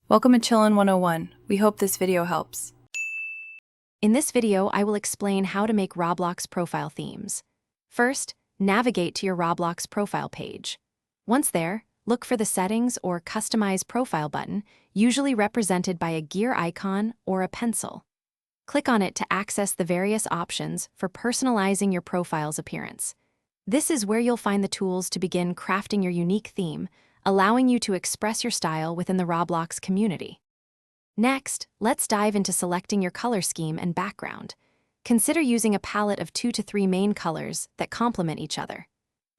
Welcome to Chillin' 101. We hope this video helps. In this video, I will explain how to make Roblox profile themes. First, navigate to your Roblox profile page. Once there, look for the Settings or Customize Profile button, usually represented by a gear icon or a pencil. Click on it to access the various options for personalizing your profile's appearance. This is where you'll find the tools to begin crafting your unique theme, allowing you to express your style within the Roblox community. Next, let's dive into selecting your color scheme and background. Consider using a palette of 2 to 3 main colors that complement each other.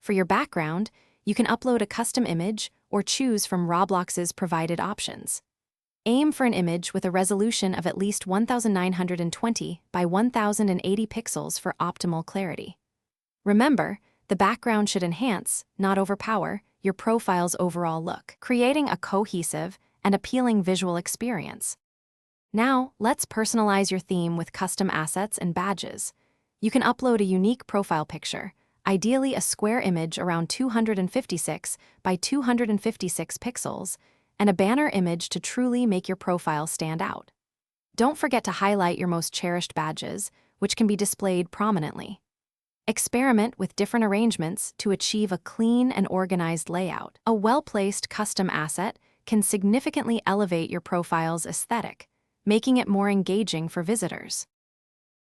For your background, you can upload a custom image or choose from Roblox's provided options. Aim for an image with a resolution of at least 1920 by 1080 pixels for optimal clarity. Remember, the background should enhance, not overpower, your profile's overall look, creating a cohesive and appealing visual experience. Now, let's personalize your theme with custom assets and badges. You can upload a unique profile picture, ideally a square image around 256 by 256 pixels, and a banner image to truly make your profile stand out. Don't forget to highlight your most cherished badges, which can be displayed prominently. Experiment with different arrangements to achieve a clean and organized layout. A well-placed custom asset can significantly elevate your profile's aesthetic, making it more engaging for visitors.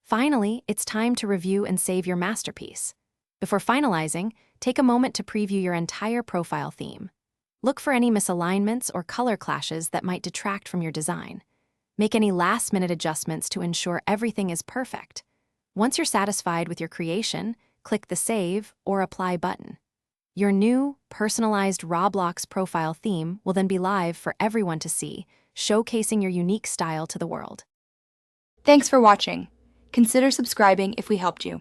Finally, it's time to review and save your masterpiece. Before finalizing, take a moment to preview your entire profile theme. Look for any misalignments or color clashes that might detract from your design. Make any last-minute adjustments to ensure everything is perfect. Once you're satisfied with your creation, click the Save or Apply button. Your new, personalized Roblox profile theme will then be live for everyone to see, showcasing your unique style to the world. Thanks for watching. Consider subscribing if we helped you.